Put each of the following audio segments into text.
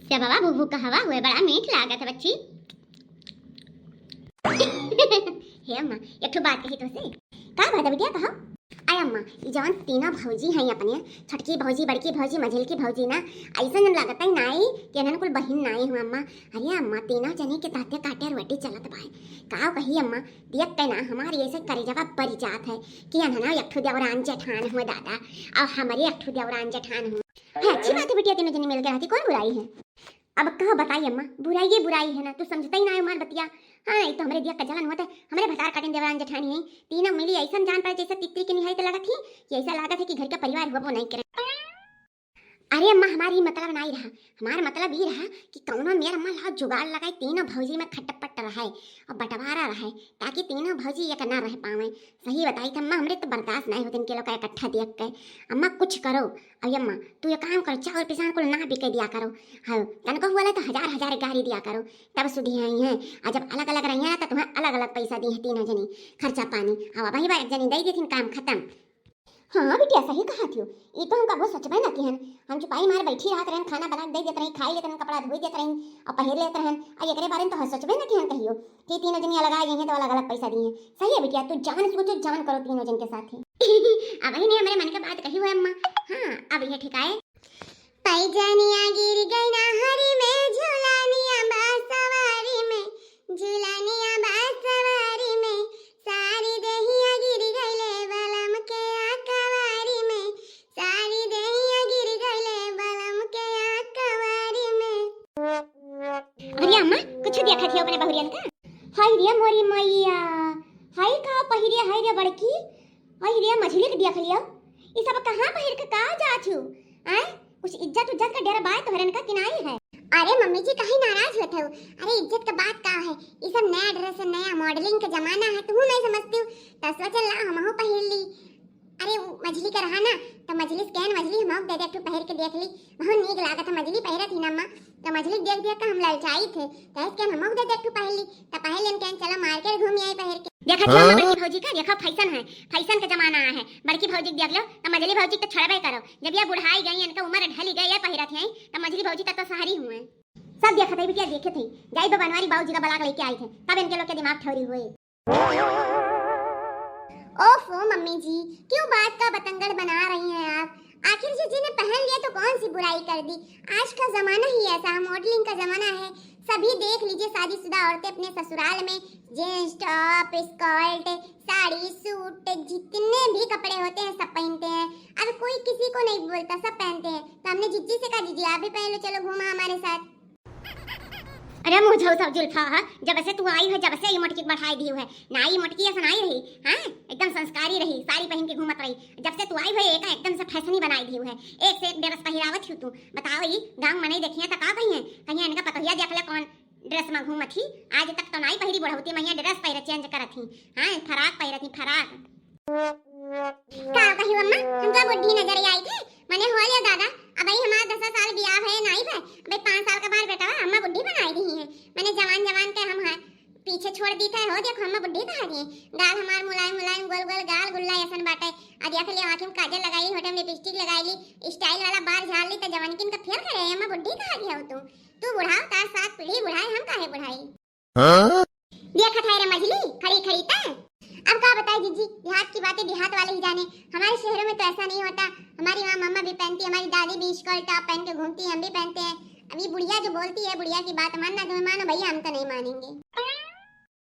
से बाबा भूभू कहवा हुए बड़ा मीठ लागत है बच्ची। हे अम्मा एक ठो बात कही तो से का बात है बिटिया कहा। अरे अम्मा ये जवान तीनों भौजी हैं अपने, छटकी भौजी, बड़की भौजी, मझिल की भौजी ना, ऐसा जब लागत है नाई कि इन्हन कुल बहिन नाई हूँ अम्मा। अरे अम्मा तीनों जने के ताते काटे रोटी चलत बाय का कही अम्मा, देख के ना हमारी ऐसे करे जवाब बड़ी जात है कि अनना एक ठो देवरान जेठान हुए दादा और हमारे एक ठो देवरान जेठान हुए है। अच्छी बात है बिटिया तीनों जने मिल के रहती, कौन बुराई है। अब कहा बताई अम्मा, बुराई ये बुराई है ना, तू समझता ही ना है उमार बतिया। हाँ ये तो हमारे दिया कजलन होता है, हमारे भतार काटे देवरान जेठानी है तीनों मिली ऐसा जान पाए जैसे तितली की निहाई तो लगत थी, ऐसा लागत है कि घर का परिवार हुआ वो नहीं करे। अरे अम्मा हमारी मतलब नहीं रहा, हमारा मतलब ये रहा कि कौनो मेरा अम्मा लाओ जुगाड़ लगाए तीनों भौजी में खटपट रहे और बंटवारा रहे ताकि तीनों भौजी एक ना रह पावे। सही बताई थी अम्मा, हमरे तो बर्दाश्त नहीं होते इनके लोग इकट्ठा देख के। अम्मा कुछ करो अरे अम्मा, तू ये काम करो, चावल पिसान को ना बिके दिया करो, हाँ तनको हुआ तो हजार हजार गाड़ी दिया करो, तब सुधी आई हैं। और जब अलग अलग रही हैं तो तुम्हें अलग अलग पैसा दी है तीनों जनी, खर्चा पानी अब वही बार जनी दे दी थी, काम खत्म। हाँ बिटिया सही कहा थी, ये तो हम कबो सच में ना कहन, हम चुपाई मार बैठी रहत रहन, खाना बना दे देत रही, खाई लेत रहन, कपड़ा धोई देत रही और पहिर लेत रहन, और एकरे बारे में तो सच में ना कहन कहियो कि तीनों जनी अलग आई हैं तो अलग अलग पैसा दिए। सही है बिटिया, तू जान सोचो जान करो तीनों जन के साथ ही। अब ही नहीं हमारे मन की बात कही हुई अम्मा। हाँ अब ये ठिकाए पैजनिया गिर गई ना हरी में, झूलानिया बासवारी में, झूलानिया बासवारी में, सारी देहिया गिर गईले बलम के आकवारी में, सारी देहिया गिर गईले बलम के आकवारी में। अरे अम्मा कुछ देखा थी अपने बहुरियन का। हाय रे मोरी मैया, हाय का पहिरिया, हाय रे बड़की, हाय रे मछली के देख लियो, ई सब कहां पहिर के का जाछु हैं। कुछ इज्जत उज्जत का डेरा बात तोहरन का किनाई है। अरे मम्मी जी कहीं नाराज होते हो, अरे इज्जत का बात का है, ये सब नया ड्रेस है, नया मॉडलिंग का जमाना है, तू नहीं समझती हूँ तो सोच ला हमहु पहिर ली। अरे मछली का रहा ना तो मछली स्कैन मछली हम दे दे तू पहिर के देख ली, बहुत नीक लागत है। मछली पहिरा थी ना अम्मा तो मछली देख देख के हम ललचाई थे, तो स्कैन हम दे दे तू पहिर ली तो पहिर लेन के चलो मार्केट घूम आई पहिर के। देखा था बड़की भौजी का, देखो फैशन है, फैशन का जमाना है। बड़की भौजी देख लो तो मझली भौजी तो छड़बे करो, जब ये बुढ़ाई गई इनका उम्र ढली गई है पहिरा थे तो मझली भौजी तक तो सहारी हुए सब देखा था बिटिया, देखे थे जाई तो बनवारी बाबूजी का बलाक लेके आए थे तब इनके लोग के दिमाग ठौरी हुए। ओफो मम्मी जी क्यों बात का बतंगड़ बना रही हैं आप, आखिर जिसने पहन लिया तो कौन सी बुराई कर दी। आज का जमाना ही ऐसा है, मॉडलिंग का जमाना है। सभी देख लीजिए शादीशुदा औरतें अपने ससुराल में jeans top skirt sari suit जितने भी कपड़े होते हैं सब पहनते हैं। अब कोई किसी को नहीं बोलता, सब पहनते हैं। तो हमने जिज्जी से कहा जीजी आप भी पहन लो, चलो घूमा हमारे साथ। अरे मुझे सब जुल्फा है, जब से तू आई है जब से ये मटकी बढ़ाई दी है ना, ये मटकी ऐसा नहीं रही हैं, एकदम संस्कारी रही, साड़ी पहन के घूमत रही। जब से तू आई है एक एकदम से फैशनी बनाई दी है, एक से एक ड्रेस पहिरावत थी तू। बताओ ये गांव में नहीं देखिए तो का कहिए, कहिए इनका पतोहिया देख ले कौन ड्रेस में घूमत थी, आज तक तो नहीं पहिरी बढ़ौती मैया ड्रेस पहिर चेंज करत थी। हां फराक पहिरत थी फराक। का कहियो अम्मा हमका बुढ़ी नजर आई थी, मने हो लिया दादा अब ही हमारा 10 साल बियाह है नहीं है, अबे 5 साल का बार बेटा अम्मा बुढ़ी बनाई दी है। मैंने जवान जवान के हम है पीछे छोड़ दी था, हो देखो अम्मा बुढ़ी कहा दी, गाल हमार मुलायम मुलायम गोल गोल गाल गुल्ला ऐसन बाटे, आ देख ले आंखें में काजल लगाई, होठे में लिपस्टिक लगाई ली, स्टाइल वाला बाल झाड़ ली तो जवान किन का फेल करे अम्मा बुढ़ी कहा दी हो तू बुढ़ाओ तार साथ पीढ़ी बुढ़ाई हम काहे बुढ़ाई। हां देखा था रे मछली खड़ी खड़ी ता। अब क्या बताए जीजी, देहात की बातें देहात वाले ही जाने, हमारे शहरों में तो ऐसा नहीं होता। हमारी वहाँ मम्मा भी पहनती है, हमारी दादी भी स्कर्ट टॉप पहन के घूमती है, हम भी पहनते हैं। अभी बुढ़िया जो बोलती है बुढ़िया की बात मानना तुम्हें मानो भैया, हम तो नहीं मानेंगे।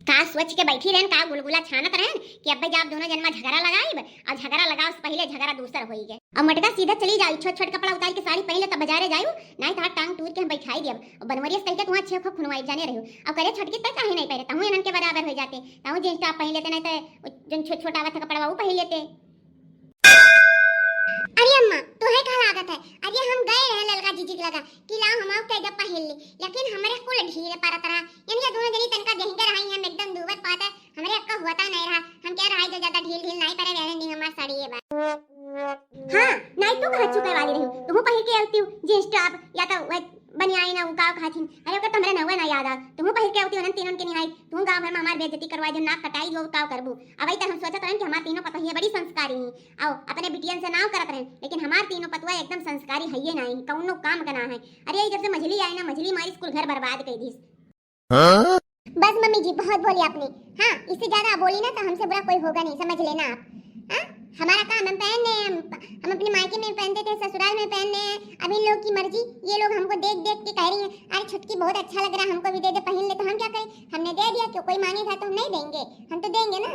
का सोच के बैठी रहन, का गुलगुला छानत रहन कि अब जब दोनों जन्मा झगड़ा लगाई और झगड़ा लगाओ से पहले झगड़ा दूसर होई गए। अब मटका सीधा चली जाई, छोट छोट कपड़ा उतार के साड़ी पहन ले तब बाजारे जाऊ, नहीं तो टांग टूर के हम बैठाई देब और बनवरिया कह के वहां 6 खुनवाई जाने रहू और करे छटके तक काहे नहीं पहरे, तहु इनन के बराबर हो जाते, तहु जींस टॉप पहन लेते, नहीं तो जन छोट छोटा आवत कपड़ा वो पहन लेते। अरे अम्मा तो है कहा लागत है, अरे हम गए रहे ललका जीजी के लगा कि लाओ हम आप कह पहन ली, लेकिन हमारे कुल ढीले पारा तरह यानी दोनों जनी तनका देहिंगे रही हम एकदम दुबत पाता हमारे अक्का हुआता नहीं रहा, हम क्या रहा जो ज्यादा ढील ढील नहीं परे रहने दी हमार साड़ी ये बात। हां नहीं तू कह चुके वाली रही तुम पहन के आती हो जींस टॉप या तो बनियाई ना उकाव खाथिन, अरे ओका तमरे नवे ना याद आ तुम पहन के आती हो तीनों के निहाई तुम गांव भर में हमारी बेइज्जती करवाई, जो नाक कटाई हो का करबू। अब वही तक हम सोचत रहन कि हमार तीनों पतोहिया बड़ी संस्कारी हैं, आओ अपने बिटियन से नाव करत रहन, लेकिन हमार तीनों पतवा एकदम संस्कारी हइये नहीं, कौनो काम का ना है। अरे जब से मझली आई ना, मझली मारी स्कूल घर बर्बाद कर दी। बस मम्मी जी बहुत बोली आपने। हाँ, इससे ज्यादा बोली ना तो हमसे बुरा कोई होगा नहीं, समझ लेना आप। हाँ, हमारा काम हम पहनने, हम अपने मायके में पहनते थे, ससुराल में पहनने हैं। अब इन लोग की मर्जी, ये लोग हमको देख देख के कह रही हैं अरे छुटकी बहुत अच्छा लग रहा है, हमको भी दे दे, पहन ले। तो हम क्या करें, हमने दे दिया, क्यों कोई मांगेगा तो हम नहीं देंगे, हम तो देंगे ना।